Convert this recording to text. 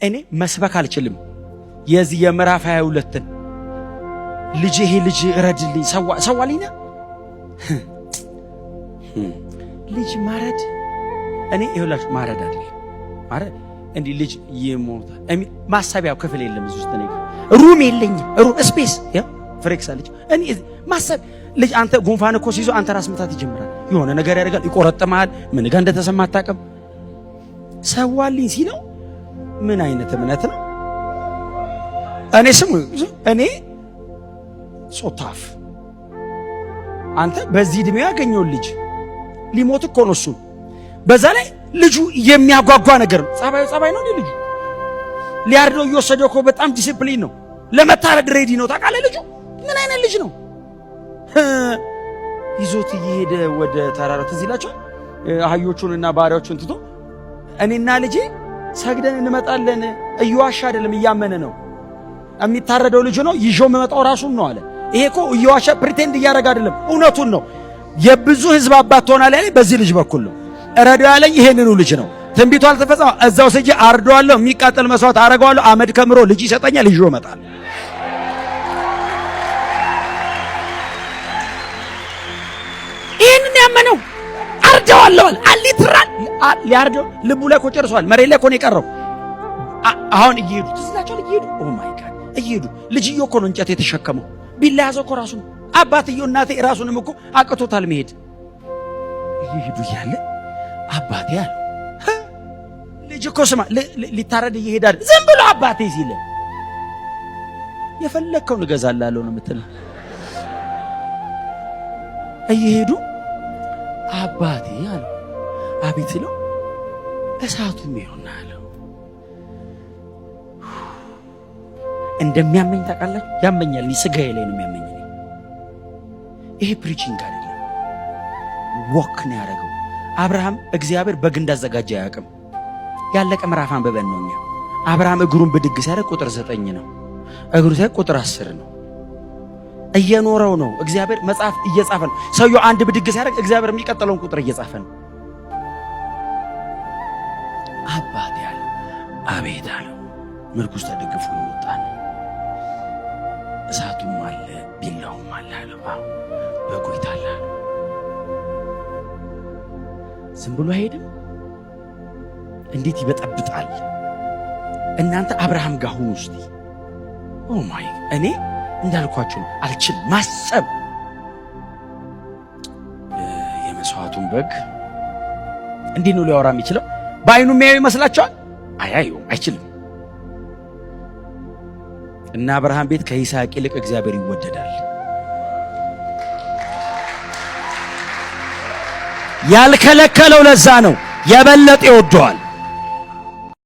እኔ መስበክ አልችልም። የዚህ የምዕራፍ 22ን ልጅ ይሄ ልጅ ረድልኝ ሰዋልኝና ልጅ ማረድ እኔ ይኸውላችሁ ማረድ አይደለም ማረድ እንዴ ልጅ ይሞታል እሚ ማሳቢያው ክፍል የለም እዚህ ውስጥ ነው ሩም የለኝም ሩም ስፔስ ያ ፍሬክስ አለች እኔ ማሰብ ልጅ አንተ ጉንፋን እኮ ሲይዞ አንተ ራስ ምታት ይጀምራል የሆነ ነገር ያደርጋል ይቆረጥማል ምን ጋር እንደተሰማ አታውቅም ሰዋልኝ ሲለው ምን አይነት እምነት ነው እኔ ስሙ እኔ ሶታፍ አንተ በዚህ እድሜ ያገኘው ልጅ ሊሞት እኮ ነው እሱ በዛ ላይ ልጁ የሚያጓጓ ነገር ነው ጸባይ ነው ልጁ ሊያርደው እየወሰደው እኮ በጣም ዲሲፕሊን ነው ለመታረድ ሬዲ ነው ታውቃለህ ልጁ ምን አይነት ልጅ ነው ይዞት እየሄደ ወደ ተራራው ትዝ ይላችኋል አህዮቹንና ባሪያዎቹን ትቶ እኔና ልጄ ሰግደን እንመጣለን እየዋሻ አይደለም እያመነ ነው የሚታረደው ልጅ ነው ይዞ መመጣው ራሱን ነው አለ ይሄ እኮ እየዋሻ ፕሪቴንድ እያደረገ አይደለም እውነቱን ነው የብዙ ህዝብ አባት ሆናል ያለ በዚህ ልጅ በኩል ነው ረዳው ያለኝ ይሄንኑ ልጅ ነው ትንቢቱ አልተፈጸመ እዛው ሰጂ አርዶዋለሁ የሚቃጠል መስዋዕት አረጋዋለሁ አመድ ከምሮ ልጅ ይሰጠኛል ይዞ መጣል ይሄንን ያመነው አርደዋለሁ አሊትራል ሊያርደው ልቡ ላይ ቆጨርሷል መሬት ላይ ኮን የቀረው አሁን እየሄዱ ትዝላቸው እየሄዱ ኦ ማይ ጋድ እየሄዱ ልጅየው እኮ ነው እንጨት የተሸከመው ቢላያዘው እኮ ራሱ አባትየው እናቴ ራሱንም እኮ አቅቶታል መሄድ እየሄዱ ያለ አባቴ ያለ ልጅ እኮ ስማ ሊታረድ ይሄዳል ዝም ብሎ አባቴ ሲል የፈለከው ንገዛላለሁ ነው የምትለው እየሄዱ አባቴ ያለ አቤት ነው እሳቱም ይሆናል እንደሚያመኝ ታውቃለህ ያመኛል ስጋዬ ላይ ነው የሚያመኝ ይሄ ፕሪቺንግ አይደለም ወክ ነው ያደረገው አብርሃም እግዚአብሔር በግ እንዳዘጋጀ ያውቅም ያለቀ ምዕራፍ አንበበን ነውኛ አብርሃም እግሩን ብድግ ሲያደርግ ቁጥር 9 ነው እግሩ ሲያደርግ ቁጥር 10 ነው እየኖረው ነው እግዚአብሔር መጽሐፍ እየጻፈ ነው ሰውየው አንድ ብድግ ሲያደርግ እግዚአብሔር የሚቀጥለውን ቁጥር እየጻፈ ነው አባቴ ያለ አቤት አለው ምርኩስ ተደግፎ ይወጣል እሳቱም አለ ቢላውም አለ አለባ በቆይታላ ዝም ብሎ አይሄድም እንዴት ይበጠብጣል እናንተ አብርሃም ጋር ሁኑ እስቲ ኦ ማይ እኔ እንዳልኳችሁ አልችል ማሰብ የመስዋዕቱን በግ እንዴት ነው ሊያወራ የሚችለው በአይኑ የሚያየው ይመስላችኋል አያየውም አይችልም እና አብርሃም ቤት ከይስሐቅ ይልቅ እግዚአብሔር ይወደዳል ያልከለከለው ለዛ ነው የበለጠ ይወደዋል